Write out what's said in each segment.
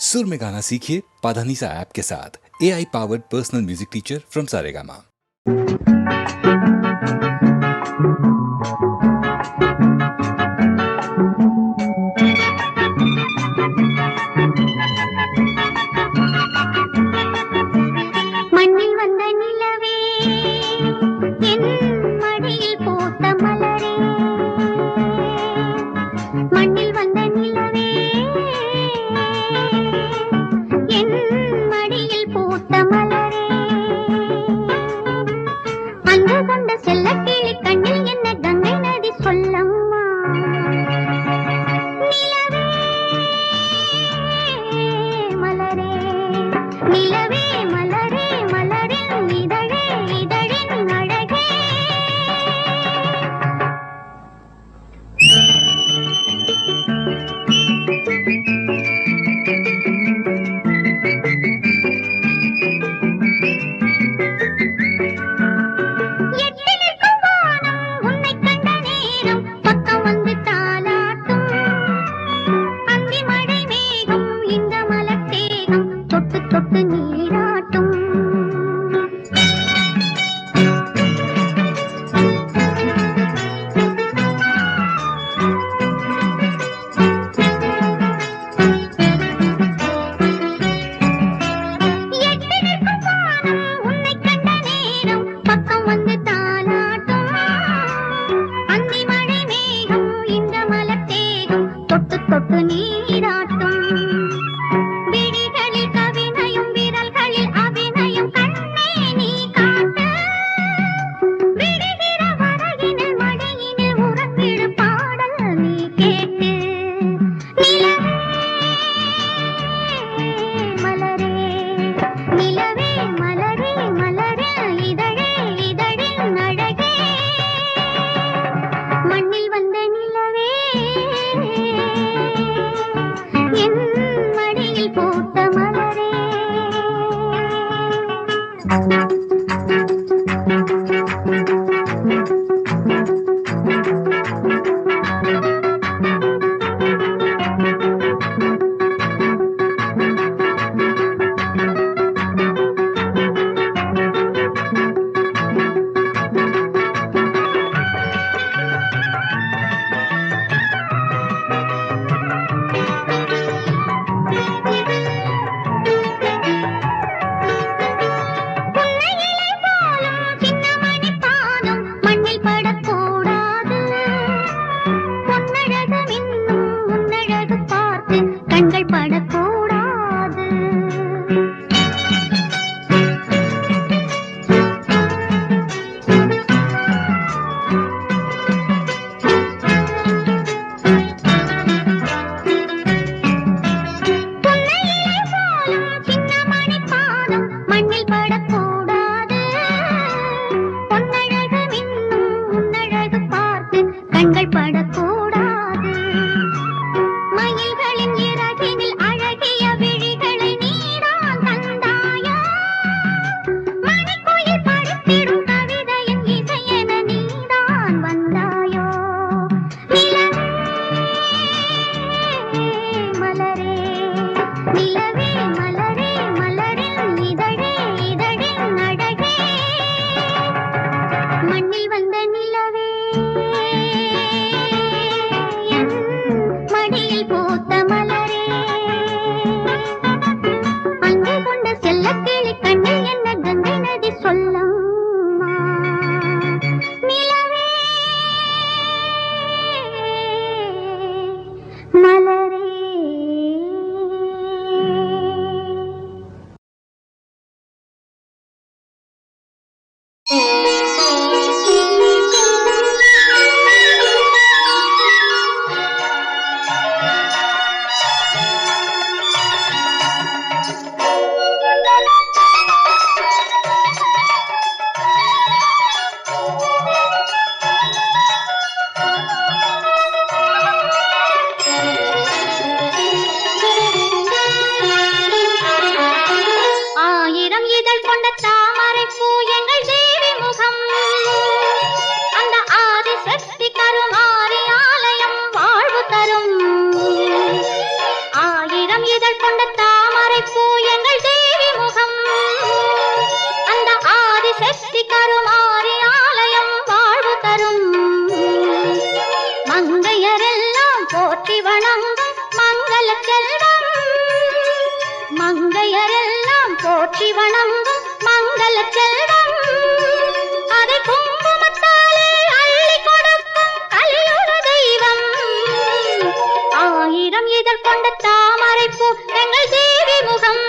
सुर में गाना सीखिए पाधानीसा ऐप के साथ। AI powered personal music teacher from Saregama. மண்ணில் வந்த நிலவே என் மடியில் பூத்த மலரே, மண்ணில் வந்த நிலவே என் மடியில் பூத்த மலரே, அன்று கொண்ட செல்லக்கிளி கண்ணில் என்ன கங்கை நதி சொல்லம்மா. நிலவே மலரே, நிலவே மலரே, மலரின் இதழே, இதழின் அழகே. எட்டி நிற்கும் வானம் உன்னைக் கண்ட நேரம் பக்கம் வந்து தாலாட்டும். அந்தி மழை மேகம் இந்த மலர் தேகம் தொட்டு தொட்டு நீராட்டும். எட்டி நிற்கும் வானம் உன்னைக் கண்ட நேரம் பக்கம் வந்து தாலாட்டும். அந்தி மழை மேகம் இந்த மலர் தேகம் தொட்டு தொட்டு நீராட்டும். விழிகளில் கவினையும் விரல்களில் அபிநயம் கண்ணே நீ காட்டு. விடுகிற வரையினில் மடியினில் உறங்கிடு பாடல் நீ கேட்டு. நிலவே மலரே, நிலவே மலரே, மலரே இதழே, இதழின் அழகே. மண்ணில் வந்த நிலவே என் மடியில் பூத்த மலரே. உன்னை கொண்ட தாமரை பூ எங்கள் தேவி முகம் அந்த ஆதிசக்தி கருமாரி ஆலயம் வாழ்வு தரும் மங்கையரெல்லாம் போற்றி வணங்கும் மங்கள செல்வம் மங்கையரெல்லாம் போற்றி வணங்கும் மங்கள செல்வம் அதை குங்குமத்தாலே அள்ளி கொடுக்கும் கலியுக தெய்வம் ஆயிரம் இதழ் கொண்ட தாமரை பூ எங்கள் தேவி முகம்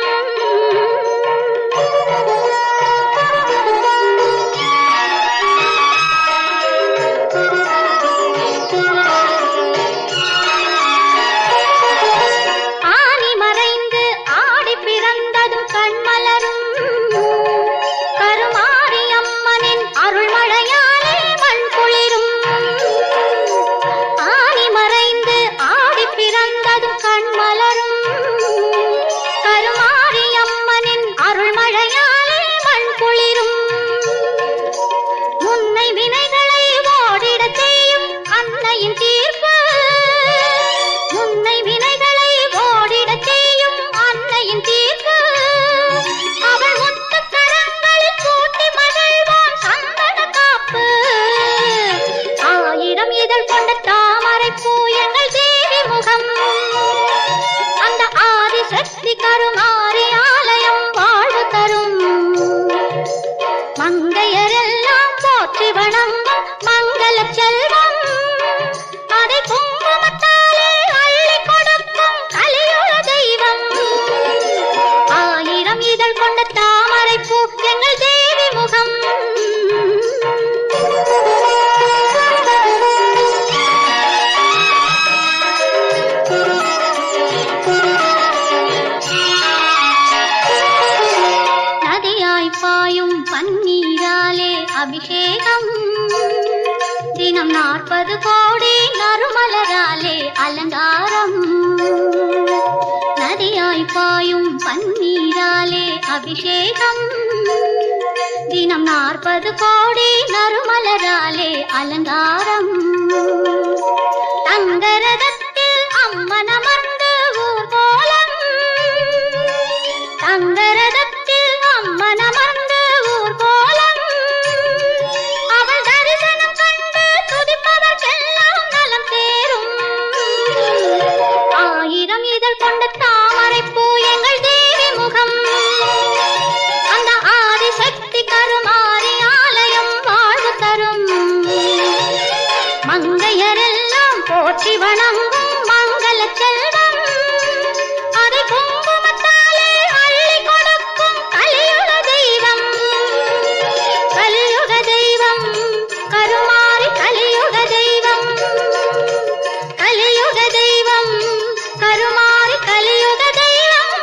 ஆனி மறைந்து ஆடி பிறந்ததும் கண்மலரும் கருமாரி அம்மனின் அருள்மழையாலே மண் குளிரும் ஆனி மறைந்து ஆடி பிறந்ததும் கண்மலரும் கருமாரி அம்மனின் அருள்மழையாலே மண் குளிரும் முன்னை வினைகளை ஓடிடச் செய்யும் அன்னையின் தீர்ப்பு முன்னை வினைகளை ஓடிடச் செய்யும் அன்னையின் தீர்ப்பு அவள் முத்துக் கரங்களில் கூட்டி மகிழ்வான் சந்தன காப்பு ஆயிரம் இதழ் கொண்ட தாமரை பூ எங்கள் தேவி முகம் அந்த ஆதிசக்தி கருமாரி ஆலயம் வாழ்வு தரும் மங்கையரெல்லாம் போற்றி வணங்கும் மங்கள செல்வம் அதை குங்குமத்தாலே அள்ளி கொடுக்கும் கலியுக தெய்வம் ஆயிரம் இதழ் கொண்ட தாமரை பூ எங்கள் தேவி முகம் நதியாய் பாயும் பன்னீராலே அபிஷேகம் தினம் 40 கோடி நறுமலராலே அலங்காரம் நதியாய் பாயும் பன்னீராலே அபிஷேகம் தினம் 40 கோடி நறுமலராலே அலங்காரம் தங்கரதத்தில் அம்மனமர்ந்து ஊர்கோலம் தங்கரதத்தில் அம்மனமர்ந்து ஊர்கோலம் அவள் தரிசனம் கண்டு துதிப்பவர்க்கெல்லாம் நலம் சேரும் ஆயிரம் இதழ் கொண்ட தாமரை பூ எங்கள் தேவி முகம் அந்த ஆதிசக்தி கருமாரி ஆலயம் வாழ்வு தரும் மங்கையரெல்லாம் போற்றி வணங்கும் மங்கள செல்வம் அதை குங்குமத்தாலே அள்ளி கொடுக்கும் கலியுக தெய்வம் கருமாரி கலியுக தெய்வம் கருமாரி கலியுக தெய்வம்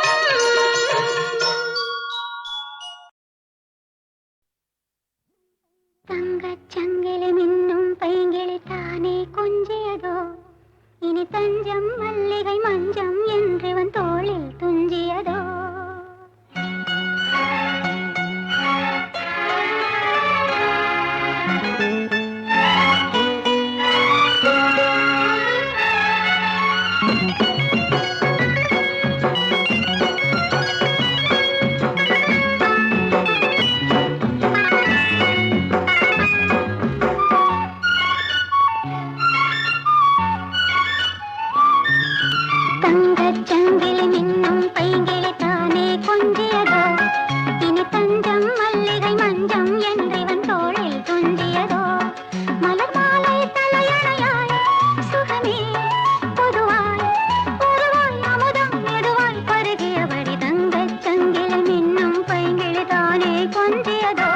தங்கச் சங்கிலி மின்னும் பைங்கிளி தானே கொஞ்சியதோ இனி தஞ்சம் மல்லிகை மஞ்சம் என்றிவன் தோளில் துஞ்சியதோ தங்கச் சங்கிலி மின்னும் பைங்கிளி தானே கொஞ்சியதோ இனி தஞ்சம் மல்லிகை மஞ்சம் என்றிவன் தோளில் துஞ்சியதோ மலர் மாலை தலையணையாய் சுகமே பொதுவாய் ஒருவாய் அமுதம் மெதுவாய் பருகியபடி தங்கச் சங்கிலி மின்னும் பைங்கிளி தானே கொஞ்சியதோ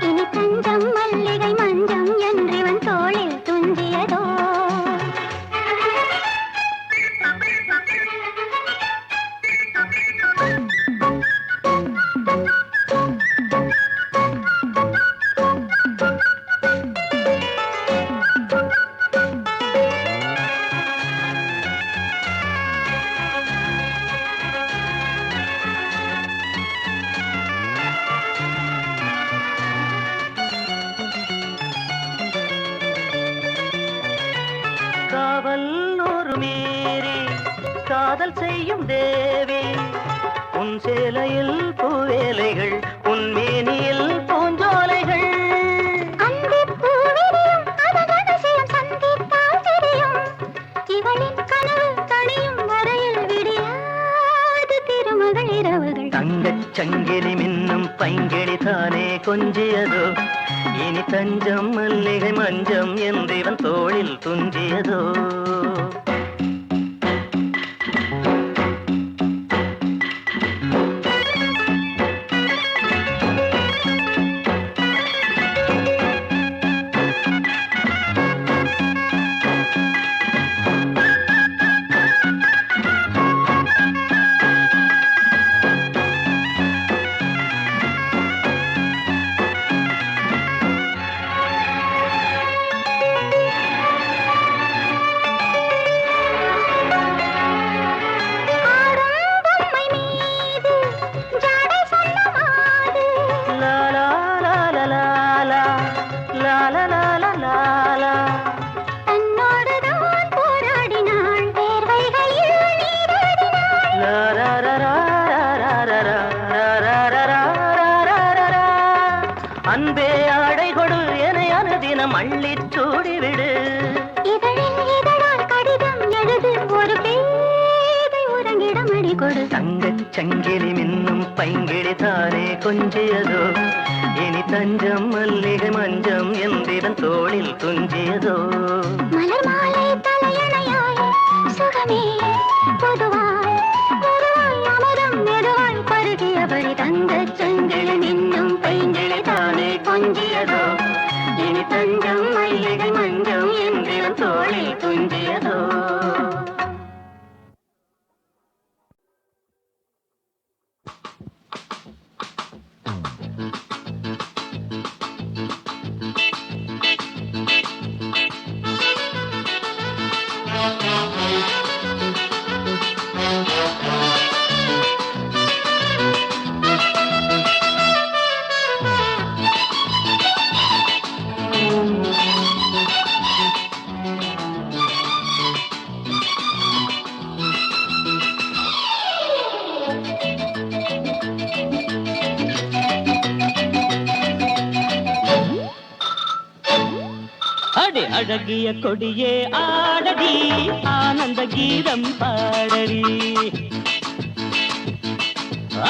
இனி தஞ்சம் மல்லிகை மஞ்சம் என்றிவன் தோளில் துஞ்சியதோ காவல் ஒரு மீறி காதல் செய்யும் தேவி உன் சேலையில் பூவேலைகள் உன் மேனியில் பூஞ்சோலைகள் அந்திப் பூவிரியும் அதன் அதிசயம் சந்தித்தால் தெரியும். இவளின் கனவு தணியும் வரையில் விடியாது திருமகள் இரவுகள். தங்கச் சங்கிலி மின்னும் பைங்கிளி தானே கொஞ்சியதோ இனி தஞ்சம் மல்லிகை மஞ்சம் என்றிவன் தோளில் துஞ்சியதோ அன்பே ஆடை கொடு என அனுதினம் அள்ளிச் சூடிவிடு. இதழில் இதழால் கடிதம் எழுது ஒரு பேதை உறங்கிடம் அடி கொடு. தங்கச் சங்கிலி மின்னும் பைங்கிளி தானே கொஞ்சியதோ இனி தஞ்சம் மல்லிகை மஞ்சம் என்றிவன் தோளில் துஞ்சியதோ மலர் மாலை தலையணையாய் சுகமே பொதுவாய் பொதுவாய் அமரம் மெதுவாய் பருகியபடி தங்கச் சங்கிலி மின்னும் பைங்கிளி தானே கொஞ்சியதோ இனி தஞ்சம் மல்லிகை மஞ்சம் என்றிவன் தோளில் துஞ்சியதோ. அடி அழகிய கொடியே ஆடடி ஆனந்த கீதம் பாடடி.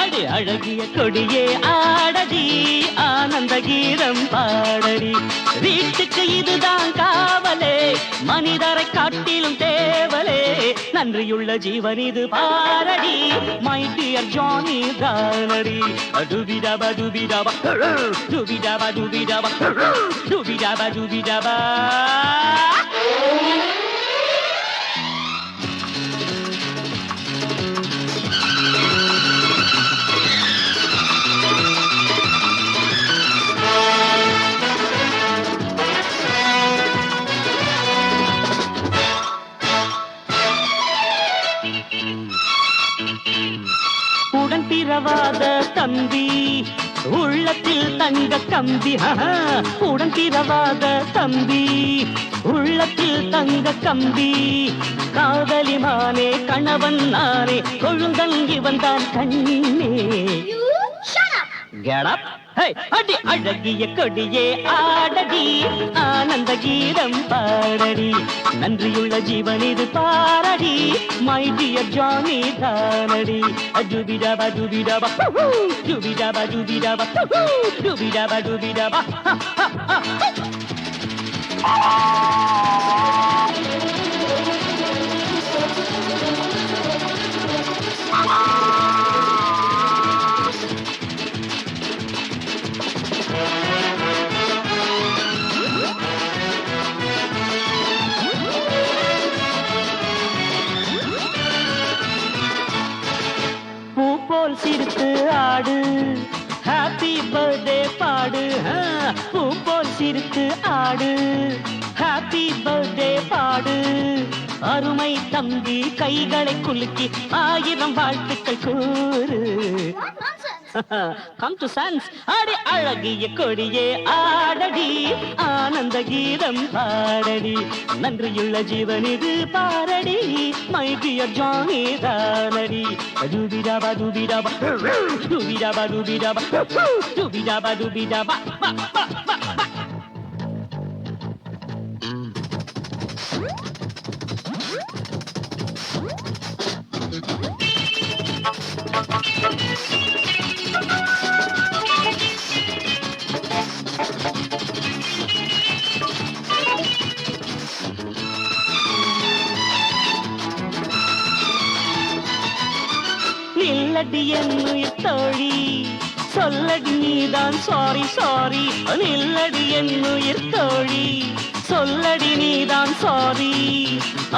அடி அழகிய கொடியே ஆடடி ஆனந்த கீதம் பாடடி. வீட்டுக்கு இதுதான் காவலே மனிதரை காட்டிலும் தேவலே நன்றியுள்ள ஜீவன் இது பாரடி மை டியர் ஜானி தானடி. டுபிடப டுபிடப டுபிடப டுபிடப டுபிடப டுபிடப உடன் பிறவாத தம்பி உள்ளத்தில் தங்க கம்பி. உடன் பிறவாத தம்பி உள்ளத்தில் தங்க கம்பி. காதலிமானே கணவன் நானே கொழுந்தன் இவன் தான் கண்ணே. Get up. Hey, அடி அழகிய கொடியே ஆடடி ஆனந்த கீதம் பாடடி. நன்றியுள்ள ஜீவன் இது பாரடி மை டியர் ஜானி தானடி. டுபிடப டுபிடப டுபிடப டுபிடப டுபிடப டுபிடப பூப்போல் சிரித்து ஆடு ஹாப்பி பர்த்டே பாடு. பூப்போல் சிரித்து ஆடு ஹாப்பி பர்த்டே பாடு. அருமை தம்பி கைகளை குலுக்கி 1000 வாழ்த்துக்கள் கூறு. Come to sons. அடி அழகிய கொடியே ஆடடி, ஆனந்த கீதம் பாடடி, நன்றியுள்ள ஜீவன் இது பாரடி, மை டியர் ஜானி தானடி. டூபிடாபா டூபிடாபா டூபிடாபா டூபிடாபா டூபிடாபா டூபிடாபா. நில்லடி என்னுயிர் தோழி, சொல்லடி நீதான் சாரி சாரி. நில்லடி என்னுயிர் தோழி, சொல்லடி நீதான் சாரி.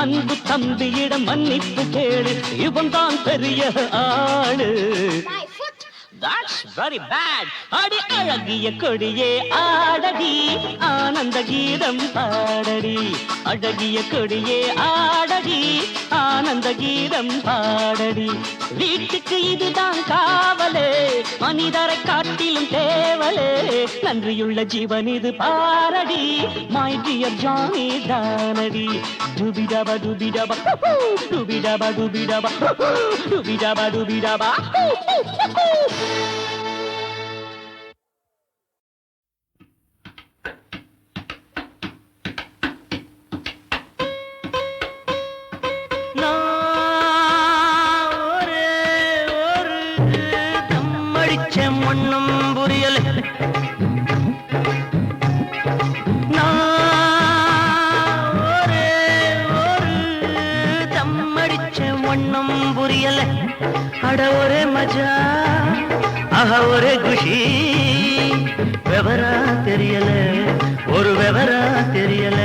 அன்பு தம்பியிடம் மன்னிப்பு கேளு, இவன் தான் பெரிய ஆளு. That's very bad. அடி அழகிய கொடியே ஆடடி, ஆனந்த கீதம் பாடடி, அழகிய கொடியே ஆடடி, ஆனந்த கீதம் பாடடி. வீட்டுக்கு இதுதான் காவலே, மனிதரை காட்டிலும் தேவலே, நன்றியுள்ள ஜீவன் இது பாரடி, மை டியர் ஜானி தானடி. டூபிடாபா டூபிடாபா டூபிடாபா டூபிடாபா டூபிடாபா டூபிடாபா. ஒன்னும் புரியல, ஒரே ஒரு தம்மடிச்ச ஒன்னும் புரியல. அட ஒரே மஜா, ஆஹா ஒரே குஷி, விவரா தெரியல, ஒரு விவரா தெரியல.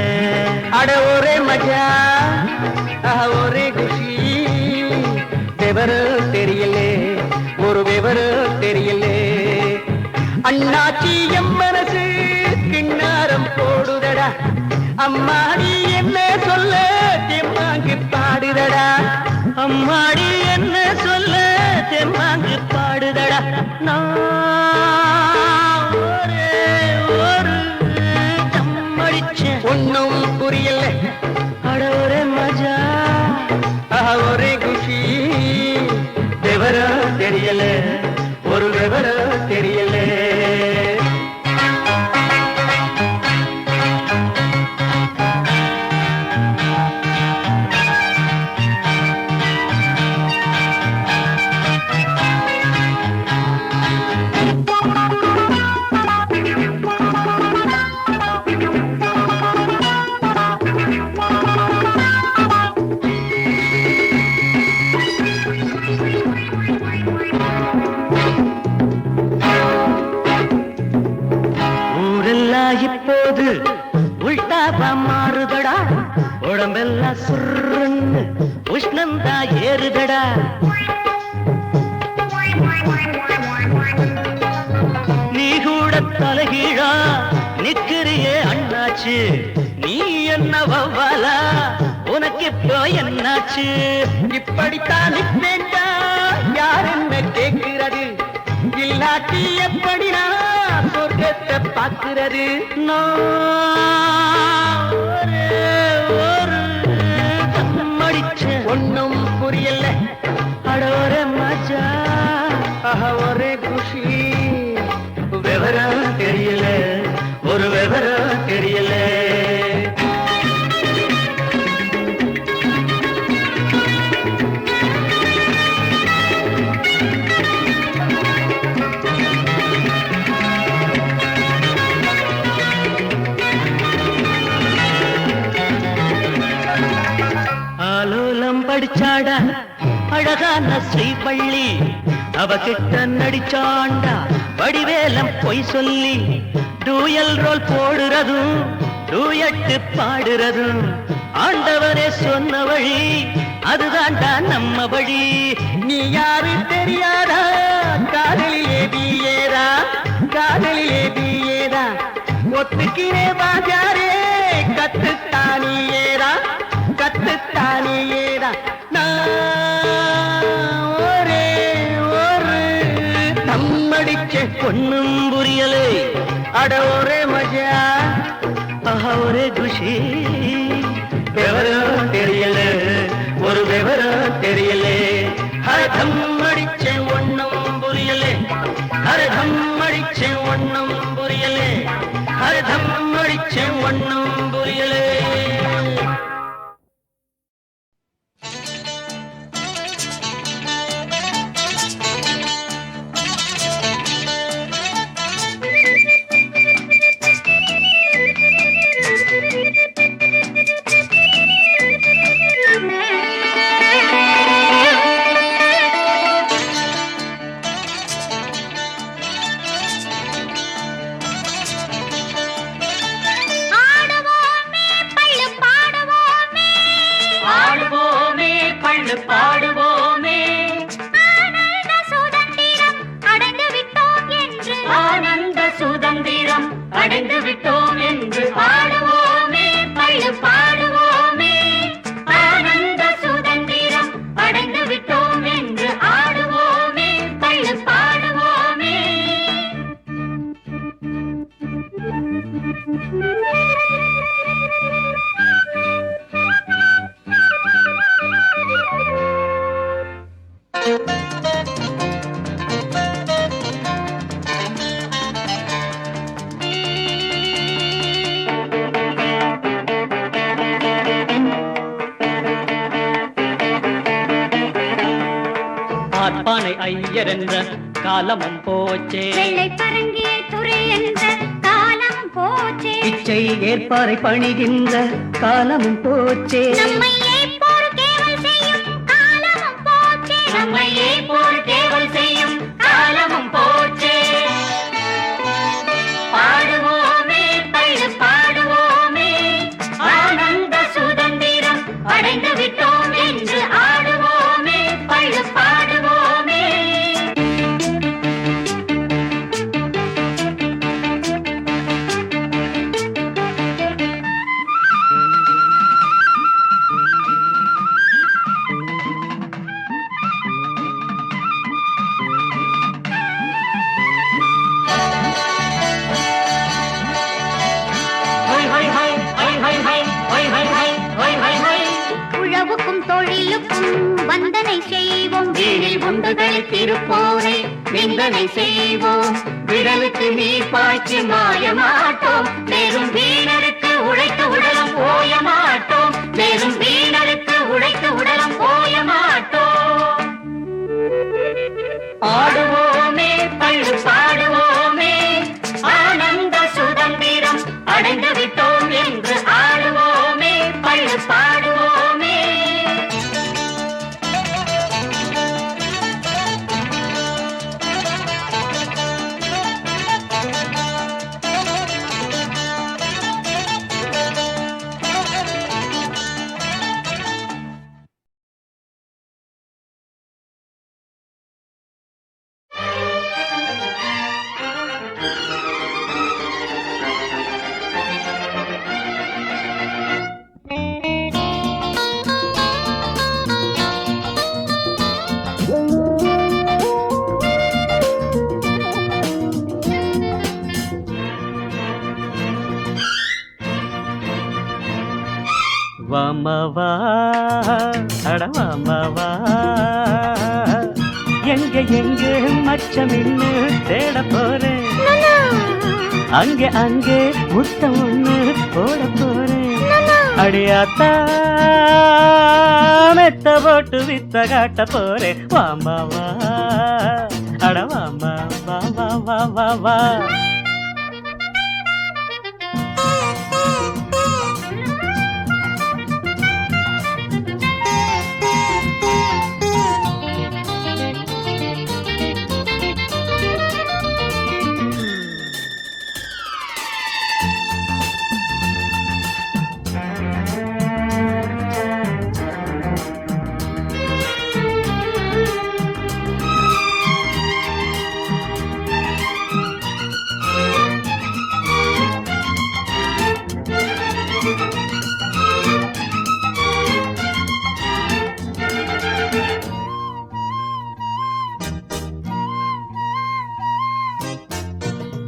அட ஒரே மஜா, ஆஹா ஒரே குஷி, விவரா தெரியல, ஒரு விவரம் தெரியல. அண்ணாச்சி எம் மனசு கிண்ணாரம் போடுதடா, அம்மாடி என்ன சொல்ல தெம்மாங்கு பாடுதடா, அம்மாடி என்ன சொல்ல தெம்மாங்கு பாடுதடா. நான் ஒரே ஒரு தம்மடிச்ச ஒன்னும் புரியல. அட ஒரே மஜா, ஒரே குஷி, விவரம் தெரியல, ஒரு விவரம் தெரியல. இப்போது உள்டாபா மாறுதடா, உடம்பெல்லாம் சுருன்னு உஷ்ணந்தா ஏறுதடா. நீ கூட தலைகீழா நிக்கிறியே அண்ணாச்சு, நீ என்ன வவ்வாலா, உனக்கு இப்போ என்னாச்சு? இப்படித்தான் நிப்பேண்டா, யார் என்ன கேட்கிறது, இல்லாட்டி எப்படி நான் சொர்க்கத்தை பார்க்கிறது. ஒரே ஒரு தம்மடிச்ச ஒன்னும் புரியல. அட ஒரே மஜா, ஒரே குஷி, விவரம் தெரியல, ஒரு விவரம் தெரியல. ஆலோலம் படிச்சாடா அழகான ஸ்ரீவள்ளி, அவகிட்ட நடிச்சாண்டா வடிவேலம் பொய் சொல்லி. டூயல் ரோல் போடுறதும் டூயட்டு பாடுறதும் ஆண்டவரே சொன்ன வழி, அதுதான்டா நம்ம வழி. நீ யாரு தெரியாதா, காதலிலே பிஏதா, காதலிலே பிஏதா, ஒத்துக்கிறே வாஜாரே, கத்துத்தானியேதா, கத்துத்தானியேதா. நான் ஒரே ஒரு ஒண்ணும் புரியலே அட ஒரே மஜா ஆஹா ஒரே குஷி விவரம் தெரியல ஒரு விவரம் தெரியலே ஹரதம் அடிச்சேன் ஒண்ணும் புரியலே ஹரதம் அடிச்சேன் ஒண்ணும் புரியலே ஹரதம் அடிச்சேன் ஒண்ணும் புரியலே பாடுவோமே ஆனந்த சுதந்திரம் அடைந்து விட்டோம் என்று பாடுவோமே பள்ளு பாடுவோமே ஆனந்த சுதந்திரம் அடைந்து விட்டோம் என்று ஆடுவோமே பள்ளு பாடுவோமே பார்ப்பானை ஐயர் என்ற காலமும் போச்சே வெள்ளை பரங்கிய துறை என்ற காலம் போச்சே பிச்சை ஏற்பாரை பணிகின்ற காலமும் போச்சே நம்மையே போர் கேவல் செய்யும் காலமும் போச்சே நம்மையே போர் கேவல் செய்யும் காலமும் போச்சே பாடுவோமே பள்ளு பாடுவோமே ஆனந்த சுதந்திரம் அடைந்து விட்டோம் என்று ஆடுவோமே பள்ளு பாடுவோமே உழவுக்கும் தொழிலுக்கும் வந்தனை செய்வோம் வீழில் உண்டுகளை திருப்போரை நிந்தனை செய்வோம் விடலுக்கு நீர் பாய்ச்சி மாயமாட்டோம் மேலும் வீணருக்கு உழைத்து உடலம் ஓய மாட்டோம் மேலும் வீணருக்கு உழைத்து உடலம் ஓய மாட்டோம் ஆடுவோமே பள்ளு பாடுவோமே ஆனந்த சுதந்திரம் அடைந்து விட்டோம் என்று ஆடுவோமே பள்ளு பாடுவோமே வாமவா அடவாமவா எங்க எங்க மச்சமின்னு தேட போறேன் அங்கே அங்கே முத்தம் ஒண்ணு போட போறேன் அடியாத்தா மெத்த போட்டு வித்த காட்ட போறேன் வாமவா அடவாமா வா வா வா வா வா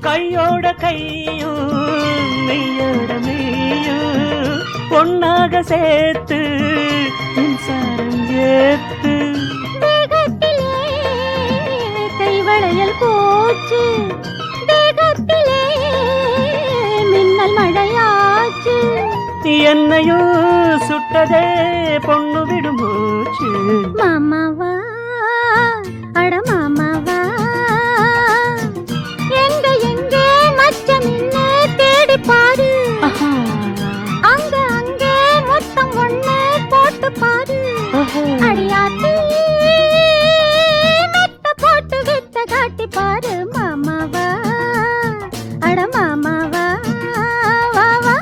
கையோட கையும் மெய்யோட மெய்யும் ஒன்னாக சேர்த்து மின்சாரம் ஏத்து தேகத்திலே கைவளையல் போச்சு தேகத்திலே மின்னல் மழையாச்சு என்னையும் சுட்டதே பொண்ணு விடுமூச்சு மாமாவா அட மாமாவா எங்க எங்க மச்சம் என்ன தேடி பாரு அங்க அங்கே மொத்தம் ஒண்ணு போட்டு பாரு அடியாத்தி மெத்த போட்டு வித்த காட்டி பாரு மாமாவா அட மாமாவா வா வா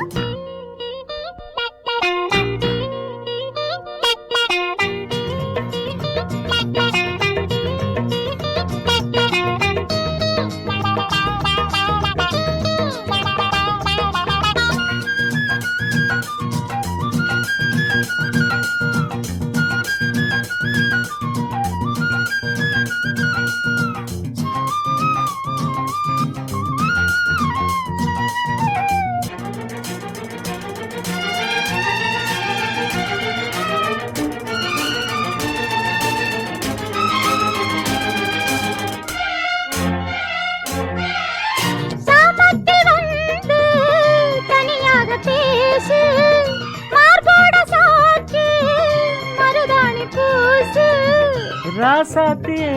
சாமத்தில் வந்து தனியாக பேசு மார்போட சாட்சி மருதாணி பூசு ராசாத்தியே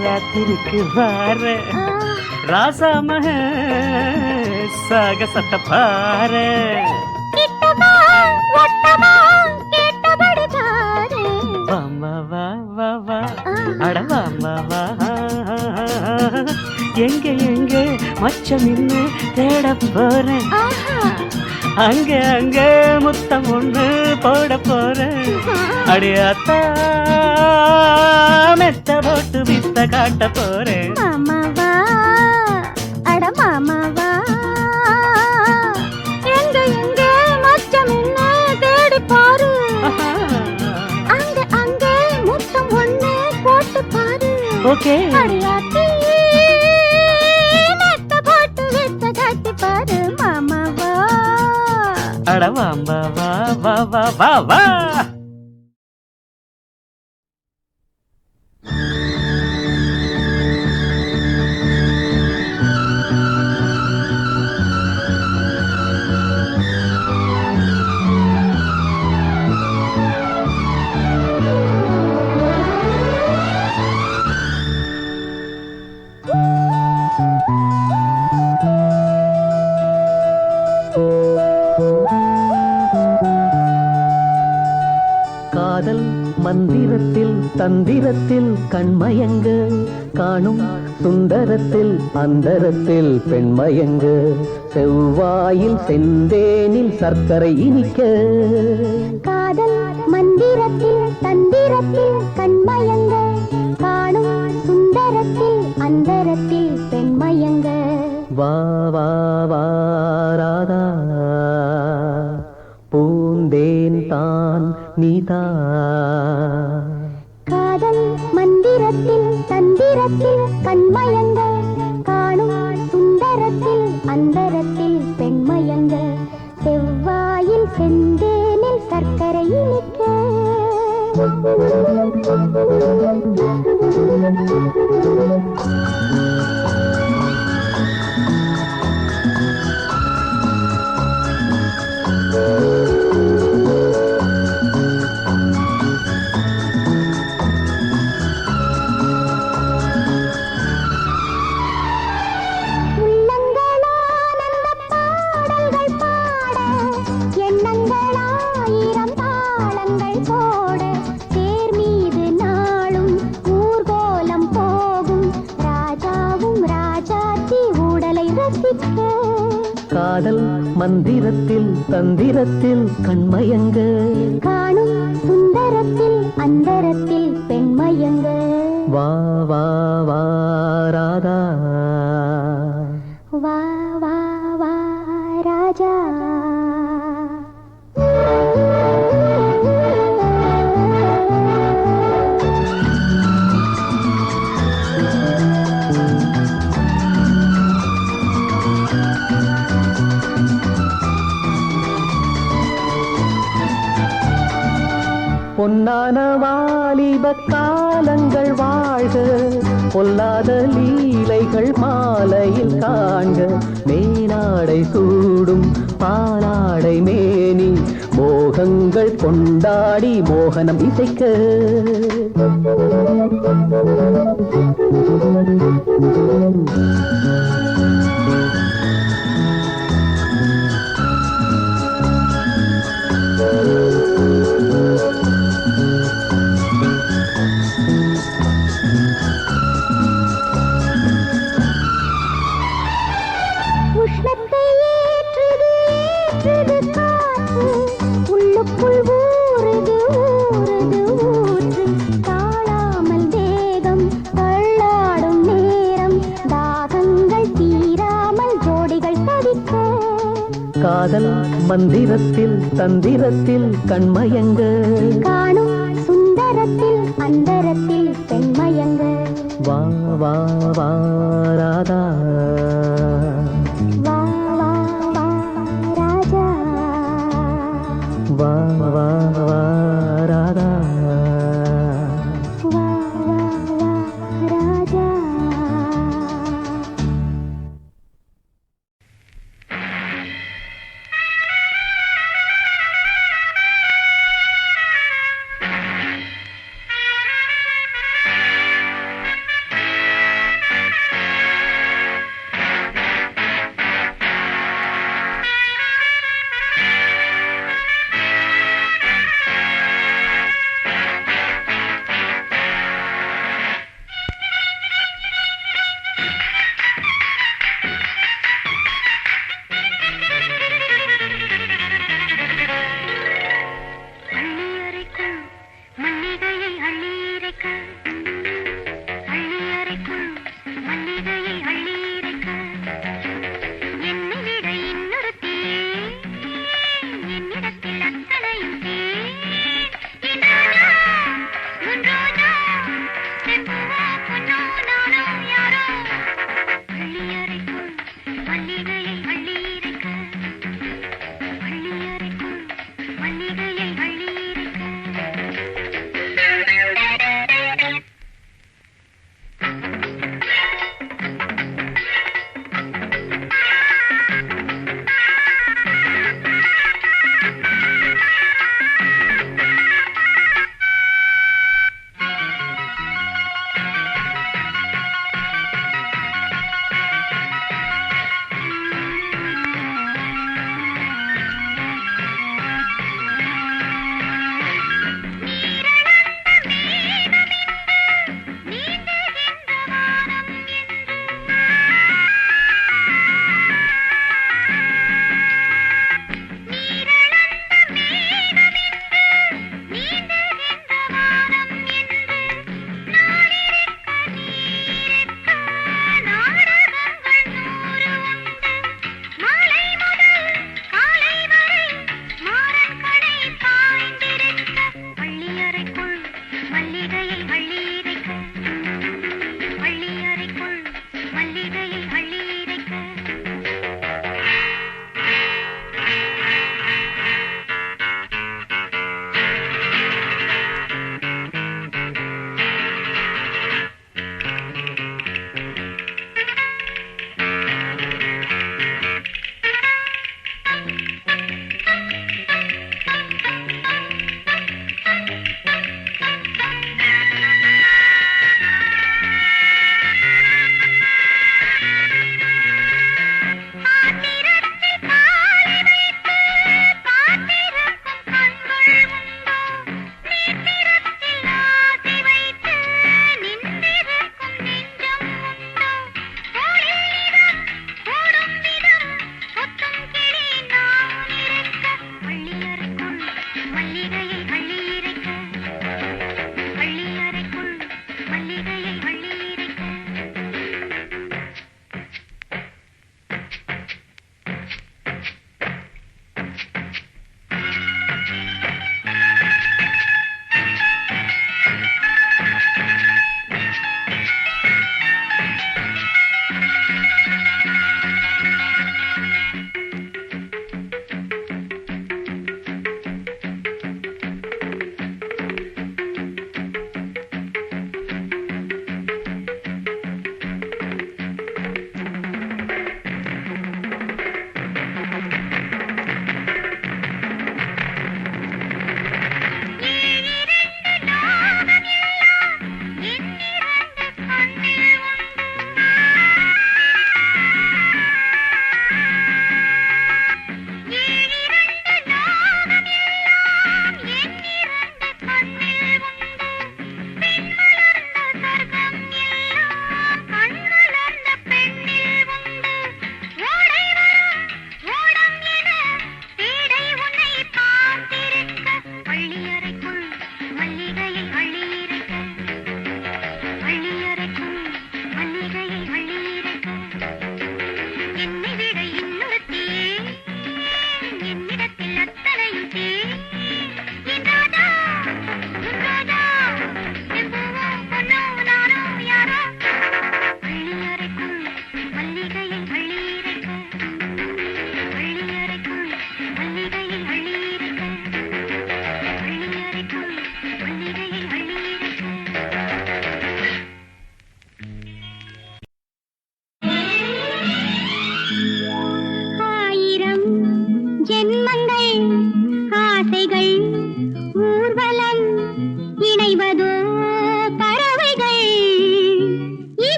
ராத்திரிக்கு வார ராசா மக சாகசத்த பாரு கிட்டவா ஒட்டவா கேட்டபடி பாரு வாமா வா வா வா அட வாமா வா எங்க எங்க மச்சம் நின்னு தேட போறேன் அங்க அங்க முத்தம் ஒண்ணு போட போறேன் அடியாத்தா மெத்த போட்டு வித்த காட்ட போறேன் மாமாவா அட மாமாவா எங்க எங்க மச்சம் என்ன தேடி பாரு அங்க அங்க முத்தம் ஒண்ணு போட்டு பாரு ஓகே அடியாத்தி மெத்த போட்டு வித்த காட்டி பாரு மாமாவா அட வாம்பா வா வா வா வா வா காதல் மந்திரத்தில் தந்திரத்தில் கண்மயங்க காணும் சுந்தரத்தில் அந்தரத்தில் பெண்மயங்க செவ்வாயில் செந்தேனில் சர்க்கரை இனிக்க காதல் மந்திரத்தில் தந்திரத்தில் கண்மயங்க காணும் சுந்தரத்தில் அந்தரத்தில் பெண்மயங்க வா வா வா ராதா பூந்தேன் தான் நீதா காதல் மந்திரத்தில் தந்திரத்தில் கண்மயங்க காணும் சுந்தரத்தில் அந்தரத்தில் பெண்மயங்க செவ்வாயில் செந்தேனில் சர்க்கரை இனிக்க காதல் மந்திரத்தில் தந்திரத்தில் கண்மயங்க காணும் சுந்தரத்தில் அந்தரத்தில் பெண்மயங்க வா வா வா ராதா வா வா வா ராஜா பொல்லாத லீலைகள் மாலையில் காண்க மேலாடை சூடும் பாலாடை மேனி மோகங்கள் கொண்டாடி மோகனம் இசைக்க உஷ்ணத்தை ஏற்றுது ஏற்றுது காற்று உள்ளுக்குள் ஊறுது ஊறுது ஊற்று தாழாமல் தேகம் தள்ளாடும் நேரம் தாகங்கள் தீராமல் ஜோடிகள் தவிக்க காதல் மந்திரத்தில் தந்திரத்தில் கண்மயங்க காணும் சுந்தரத்தில் அந்தரத்தில் பெண்மயங்க வா வா வா ராதா வா வா வா ராஜா வா வா வா ராதா வா வா வா ராஜா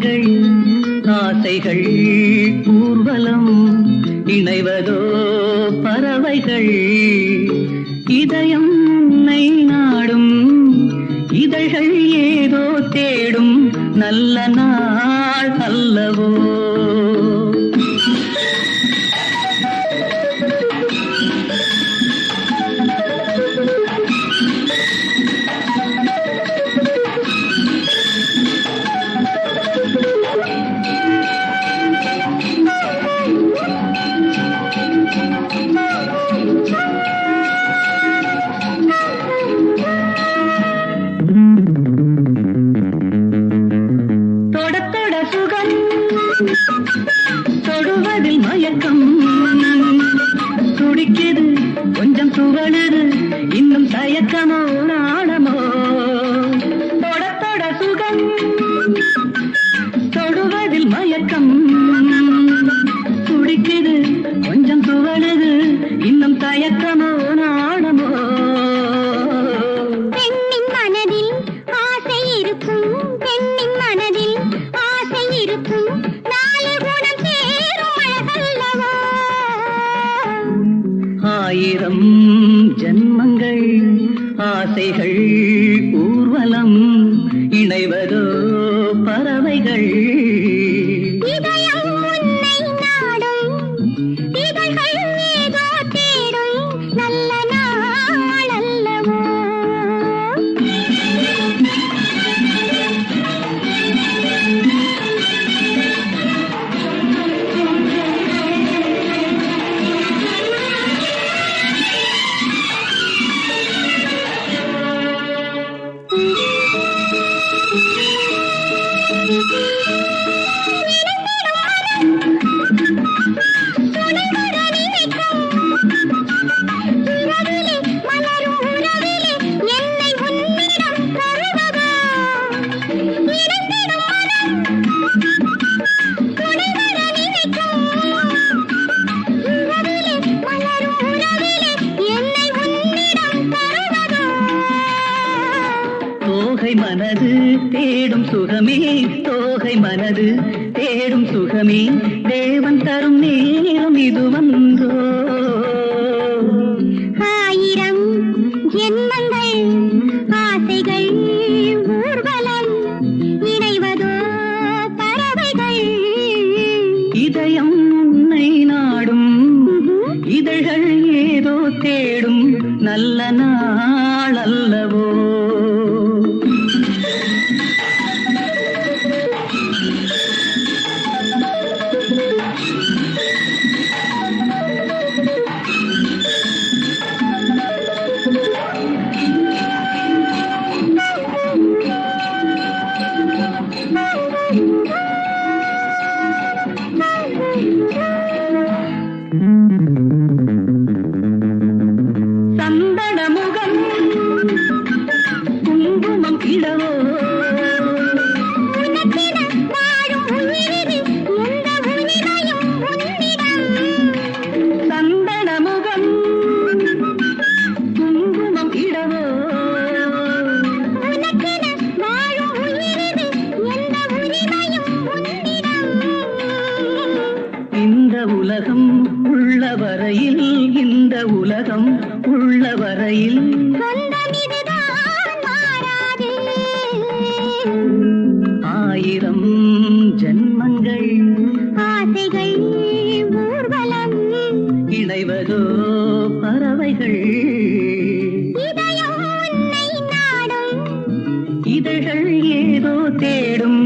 ஜன்மங்கள் ஆசைகள் ஊர்வலம் இணைவதோ பறவைகள் இதயம் உன்னை நாடும் இதழ்கள் ஏதோ தேடும் நல்ல நாள் அல்லவோ தொடுவதில் மயக்கம் துடிக்குது கொஞ்சம் துவளுது இன்னும் தயக்கமோ நாணமோ தொட தொட சுகம் தொடுவதில் மயக்கம் துடிக்குது கொஞ்சம் துவளுது இன்னும் தயக்கமோ நாணமோ பெண்ணின் மனதில் ஆசை இருக்கும் பெண்ணின் மனதில் ஆசை இருக்கும் நாலு குணம் சேரும் அழகல்லவோ ஆயிரம் ஜன்மங்கள் ஆசைகள் ஊர்வலம் இணைவதோ பறவைகள் இதயம் உன்னை நாடும் இதழ்கள் ஏதோ தேடும் நல்ல நாள் அல்லவோ தோகை மனது தேடும் சுகமே தோகை மனது தேடும் சுகமே தேவன் தரும் நேரம் இது வந்தோ ஆயிரம் ஜென்மங்கள் ஆசைகள் ஊர்வலம் இணைவதோ பறவைகள் இதயம் உன்னை நாடும் இதழ்கள் ஏதோ தேடும் நல்ல நாள் அல்லவோ சந்தன முகம் குங்குமம் கிடவோ உனக்கென வாழும் உயிரில் எந்த உரிமையும் உன்னிடம் சந்தன முகம் குங்குமம் கிடவோ உனக்கென வாழும் உயிரில் எந்த உரிமையும் உன்னிடம் இந்த உலகம் உள்ள வரையில் இந்த உலகம் உள்ள வரையில் சொந்தம் இதுதான் மாறாது ஆயிரம் ஜன்மங்கள் ஆசைகள் ஊர்வலம் இணைவதோ பறவைகள் இதயம் உன்னை நாடும் இதழ்கள் ஏதோ தேடும்